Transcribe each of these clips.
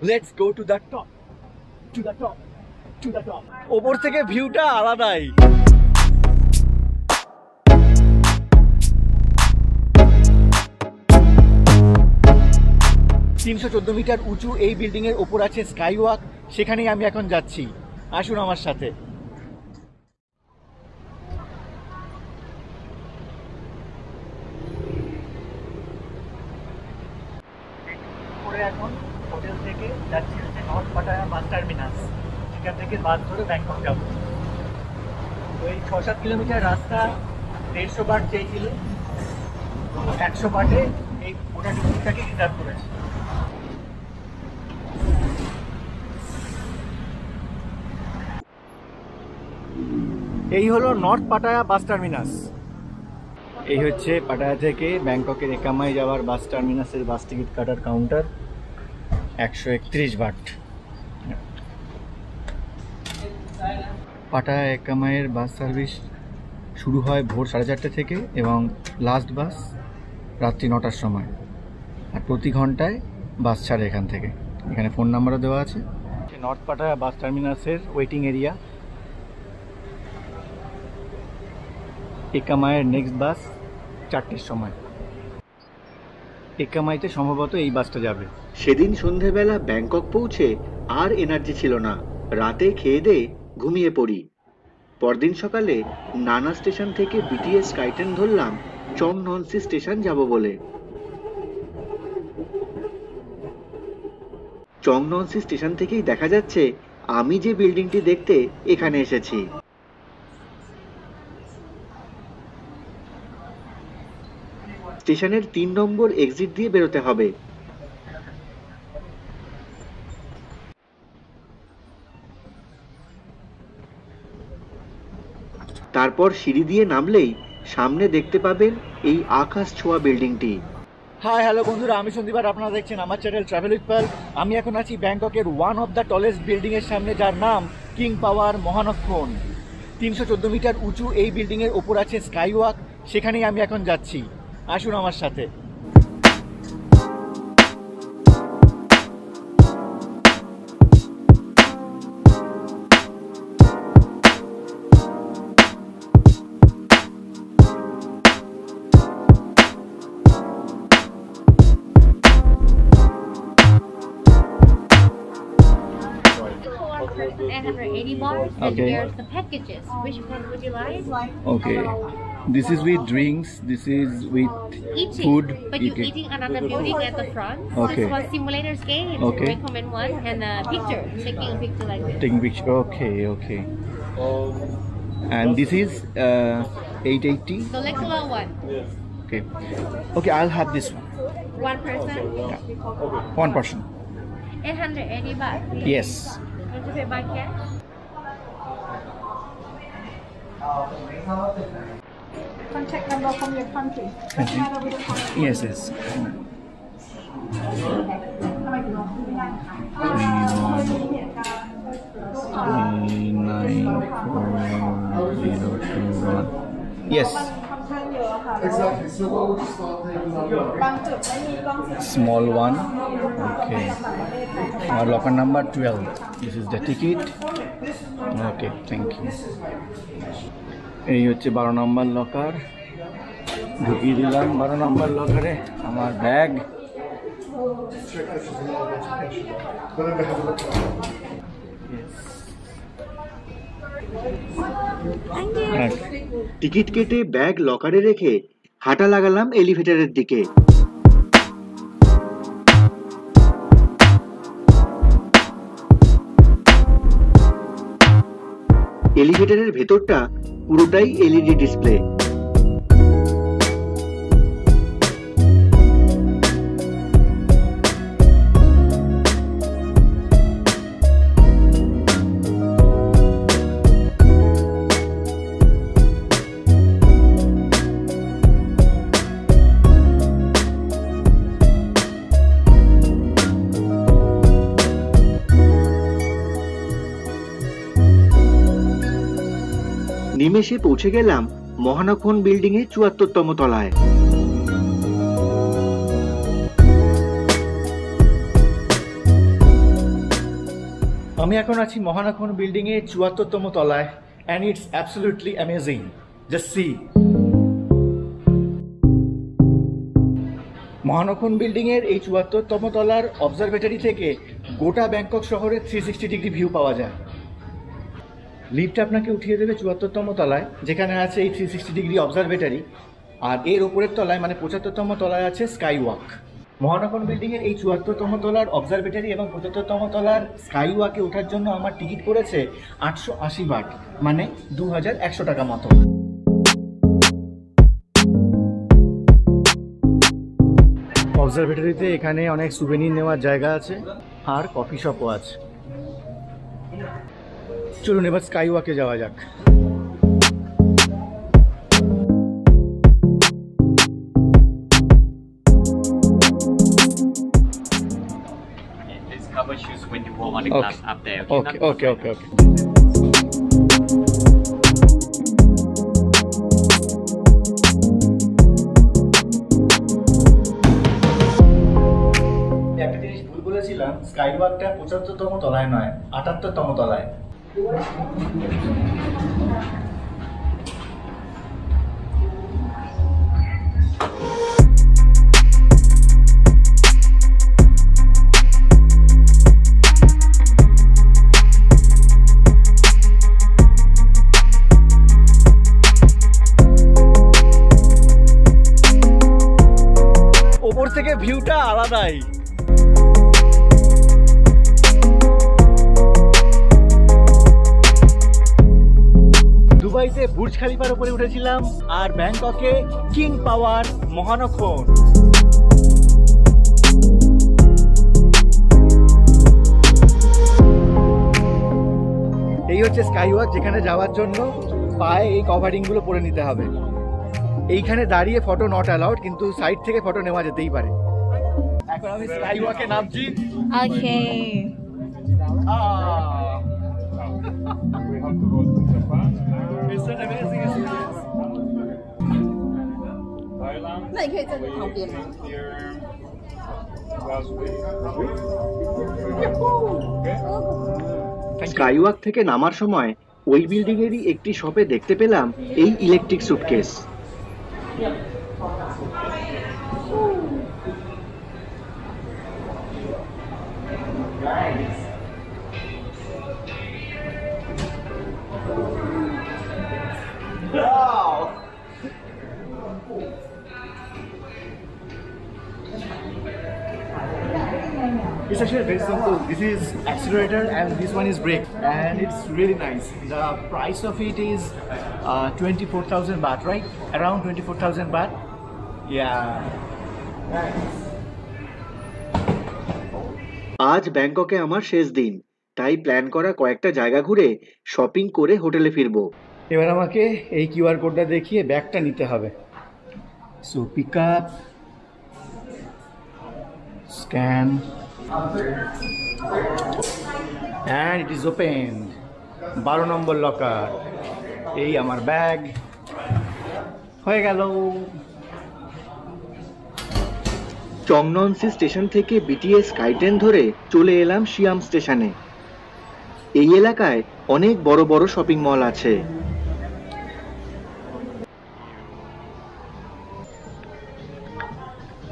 Let's go to the top, to the top, to the top. ওপর থেকে ভিউটা আলাদাই। 314 মিটার উঁচু এই বিল্ডিং এর ওপর আছে স্কাই ওয়াক, সেখানেই আমি এখন যাচ্ছি। আসুন আমার সাথে। এখন হোটেল থেকে যাচ্ছি হচ্ছে নর্থ পাটায়া বাস টার্মিনাস, সেখান থেকে বাস ধরে ব্যাংকক যাব। তো এই 6-7 কিলোমিটার রাস্তা 150 বাট চেয়েছিল, 100 বাটে এই গোটা টিকিটটাকে রিজার্ভ করেছে। এই হলো নর্থ পাটায়া বাস টার্মিনাস। এই হচ্ছে পাটায়া থেকে ব্যাংককের একামাই যাওয়ার বাস টার্মিনাসের বাস টিকিট কাটার কাউন্টার। 131 বাট। পাটায়া একামাইয়ের বাস সার্ভিস শুরু হয় ভোর 4:30 থেকে এবং লাস্ট বাস রাত্রি 9টার সময়। আর প্রতি ঘন্টায় বাস ছাড়ে এখান থেকে। এখানে ফোন নাম্বারও দেওয়া আছে। নর্থ পাটায়া বাস টার্মিনাসের ওয়েটিং এরিয়া। একামাইয়ের নেক্সট বাস 4টের সময়। একামাইতে সম্ভবত এই বাসটা যাবে। সেদিন সন্ধেবেলা ব্যাংকক পৌঁছে আর এনার্জি ছিল না। রাতে খেয়ে দিয়ে ঘুমিয়ে পড়ি। পরদিন সকালে নানা স্টেশন থেকে বিটিএস স্কাইট্রেন ধরলাম চংননসি স্টেশন যাব বলে। চংননসি স্টেশন থেকেই দেখা যাচ্ছে আমি যে বিল্ডিংটি দেখতে এখানে এসেছি। স্টেশনের 3 নম্বর এক্সিট দিয়ে বেরোতে হবে। তারপর সিঁড়ি দিয়ে নামলেই সামনে দেখতে পাবেন এই আকাশ ছোঁয়া বিল্ডিংটি। হাই হ্যালো বন্ধুরা, আমি সন্দীপ আর আপনারা দেখছেন আমার চ্যানেল ট্রাভেল উইথ পাল। আমি এখন আছি ব্যাংককের one of the tallest building এর সামনে, যার নাম কিং পাওয়ার মহানক্ষণ। 314 মিটার উঁচু এই বিল্ডিং এর ওপর আছে স্কাই ওয়াক, সেখানেই আমি এখন যাচ্ছি। আসুন আমার সাথে। Bars, and Okay. here's the packages. Which one would you like? Okay, this is with drinks, this is with Eating, food. but you're eating another building at the front. Okay. This was simulators game. Okay. Recommend one and a picture. Taking a picture like this. Taking picture. Okay, okay. And this is 880. The regular one. Okay, okay. I'll have this one. One person. Yeah. One person. 880 baht. Yes. Want to pay by cash? Contact number from your country. Yes, yes. 394021. Yes. Small one. Okay. Our locker number 12. This is the ticket. Okay, thank you. এই হচ্ছে 12 নম্বর locker. ঢুকিয়ে দিলাম 12 নম্বর লকারে আমার bag. Ticket কেটে bag লকারে রেখে হাঁটা লাগালাম এলিভেটরের দিকে। এলিভেটরের ভেতরটা পুরোটাই এলইডি ডিসপ্লে। নিমেষে পৌঁছে গেলাম মহানক্ষণ বিল্ডিং এর ৭৪তম তলায়। আমি এখন আছি মহানাখন বিল্ডিং এর ৭৪তম তলায় and it's absolutely amazing. Just see. Mahanakhon building এর এই ৭৪তম তলার অবজারভেটরি থেকে গোটা ব্যাংকক শহরের 360 ডিগ্রি ভিউ পাওয়া যায়। লিফট আপনাকে উঠিয়ে দেবে ৭৪তম তলায়, যেখানে আছে এই 360 ডিগ্রি অবজারভেটরি, আর এর ওপরের তলায় মানে ৭৫তম তলায় আছে স্কাই ওয়াক। মহানাখন বিল্ডিং এর এই ৭৪তম তলার অবজারভেটরি এবং ৭৫তম তলার স্কাই ওয়াকে ওঠার জন্য আমার টিকিট পড়েছে ৮৮০ বাট, মানে 2100 টাকা মতো। অবজারভেটরিতে এখানে অনেক সুভেনির নেওয়ার জায়গা আছে আর কফি শপও আছে। চলুন এবার স্কাই ওয়াকে যাওয়া যাক। Cover shoes when you walk on the glass up there. Okay. একটা জিনিস ভুল বলেছিলাম, স্কাই ওয়াকটা ৭৫তম তলায় নয়, ৭৮তম তলায়। ওপর থেকে ভিউটা আলাদাই। দুবাইতে বুর্জ খালিফার উপরে উঠেছিলাম আর ব্যাংককে কিং পাওয়ার মহানাখন। এই হচ্ছে স্কাই ওয়াক, যেখানে যাওয়ার জন্য পায়ে এই কভারিং গুলো পরে নিতে হবে। এইখানে দাঁড়িয়ে ফটো নট অ্যালাউড, কিন্তু সাইড থেকে ফটো নেওয়া যেতেই পারে। এখন আমি স্কাই ওয়াকে নামছি। Okay. It's an amazing experience. 那你可以站在旁边吗？ sky walk থেকে নামার সময় ওই বিল্ডিং এরই একটি শপে দেখতে পেলাম এই electric suitcase. It's actually very simple. This is accelerator and this one is brake, and it's really nice. The price of it is 24,000 baht, right? Around 24,000 baht. Yeah. আজ ব্যাংককে আমার শেষ দিন, তাই প্ল্যান করা কয়েকটা জায়গা ঘুরে শপিং করে হোটেলে ফিরবো। এবার আমাকে এই কিউআর কোডটা দেখিয়ে ব্যাগটা নিতে হবে। So pick up, scan, and it is opened. 12 নম্বর লকার। এই আমার ব্যাগ হয়ে গেল। চংননসি স্টেশন থেকে বিটিএস স্কাইট্রেন ধরে চলে এলাম শিয়াম স্টেশনে। এই এলাকায় অনেক বড় বড় শপিং মল আছে।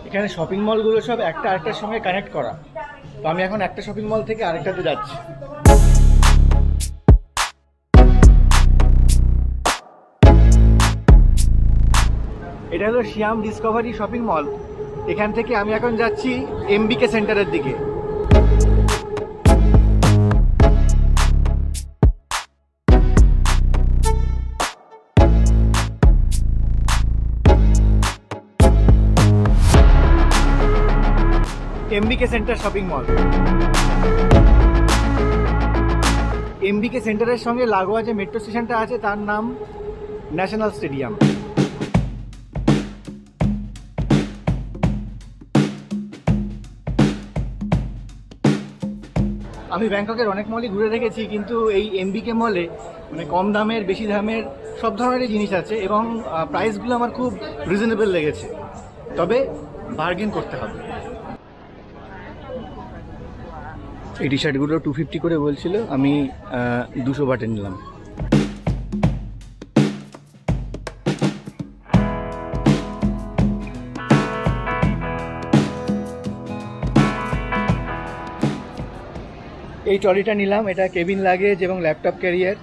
এখানে শপিং মলগুলো সব একটা আরেকটার সঙ্গে কানেক্ট করা, তো আমি এখন একটা শপিং মল থেকে আরেকটাতে যাচ্ছি। এটা হলো শিয়াম ডিসকভারি শপিং মল। এখান থেকে আমি এখন যাচ্ছি এমবিকে সেন্টারের দিকে। এমবিকে সেন্টার শপিং মল। এমবিকে সেন্টারের সঙ্গে লাগোয়া যে মেট্রো স্টেশনটা আছে তার নাম ন্যাশনাল স্টেডিয়াম। আমি ব্যাংককের অনেক মলই ঘুরে দেখেছি, কিন্তু এই এমবিকে মলে মানে কম দামের বেশি দামের সব ধরনেরই জিনিস আছে এবং প্রাইসগুলো আমার খুব রিজনেবল লেগেছে, তবে বার্গেন করতে হবে। এই টি শার্টগুলো 250 করে বলছিল, আমি 200 বাটে নিলাম। এই ট্রলিটা নিলাম, এটা কেবিন লাগেজ এবং ল্যাপটপ ক্যারিয়ার।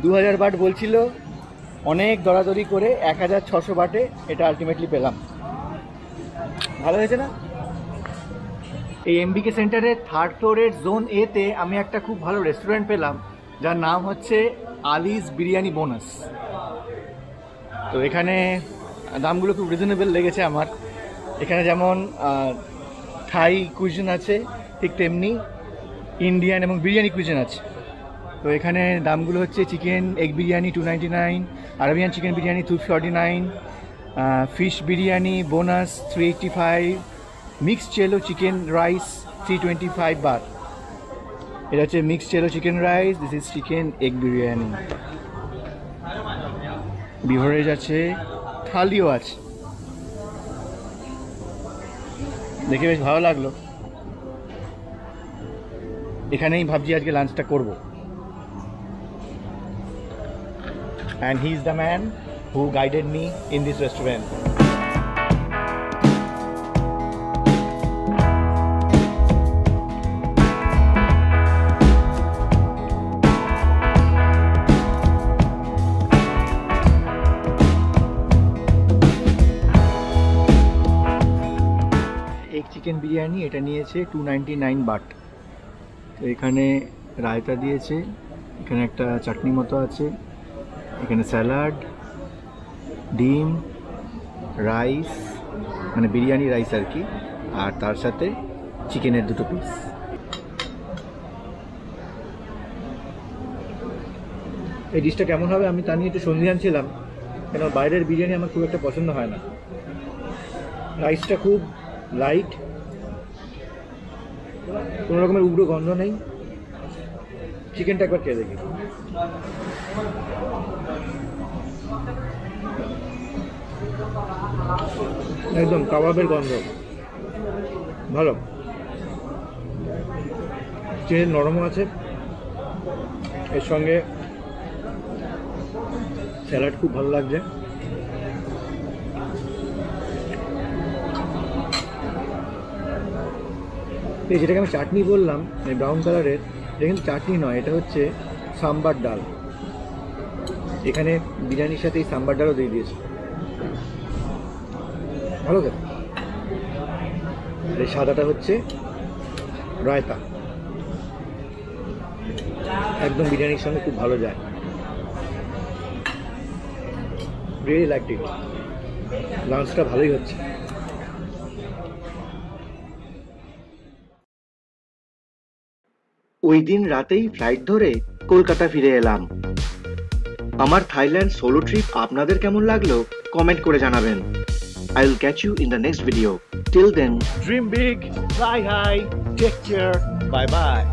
2000 বাট বলছিল, অনেক দরাদরি করে 1600 বাটে এটা আলটিমেটলি পেলাম। ভালো হয়েছে না? এই এমবিকে সেন্টারের 3rd ফ্লোরের জোন এতে আমি একটা খুব ভালো রেস্টুরেন্ট পেলাম, যার নাম হচ্ছে আলিস বিরিয়ানি বোনাস। তো এখানে দামগুলো খুব রিজনেবল লেগেছে আমার। এখানে যেমন থাই কুইজিন আছে, ঠিক তেমনি ইন্ডিয়ান এবং বিরিয়ানি কুইজিন আছে। তো এখানে দামগুলো হচ্ছে chicken egg biryani 299, Arabian chicken biryani 249, fish biryani bonus 385, mixed chelo chicken rice 325 but. এটা হচ্ছে mixed chelo chicken rice, this is chicken egg biryani. Beverage আছে, থালিও আছে। দেখে বেশ ভালো লাগলো। এখানেই ভাবছি আজকে লাঞ্চটা করব। And he is the man who guided me in this restaurant. এক চিকেন বিরিয়ানি এটা নিয়েছে 299 বাট। তো এখানে রায়তা দিয়েছে, এখানে একটা চাটনি মতো আছে, এখানে স্যালাড, ডিম, রাইস, মানে বিরিয়ানি রাইস আর কি, আর তার সাথে চিকেনের 2 পিস। এই ডিশটা কেমন হবে আমি তা নিয়ে একটু সন্দিহান ছিলাম, কেন বাইরের বিরিয়ানি আমার খুব একটা পছন্দ হয় না। রাইসটা খুব লাইট, কোনো রকমের উগ্র গন্ধ নেই। চিকেনটা একবার খেয়ে দেখি। একদম কাবাবের গন্ধ, ভালো। চিকেন নরমও আছে, এর সঙ্গে স্যালাড খুব ভালো লাগছে। এই যেটাকে আমি চাটনি বললাম, ব্রাউন কালারের, এটা কিন্তু চাটনি নয়, এটা হচ্ছে সাম্বার ডাল। এখানে বিরিয়ানির সাথে এই সাম্বার ডালও দিয়ে দিয়েছে, ভালো খেতে। এই সাদাটা হচ্ছে রায়তা, একদম বিরিয়ানির সঙ্গে খুব ভালো যায়। রিয়েলি লাইকড ইট। লাঞ্চটা ভালোই হচ্ছে। ওই দিন রাতেই ফ্লাইট ধরে কলকাতা ফিরে এলাম। আমার থাইল্যান্ড সোলো ট্রিপ আপনাদের কেমন লাগলো কমেন্ট করে জানাবেন। I will catch you in the next video. Till then, Dream big, fly high, take care, bye bye.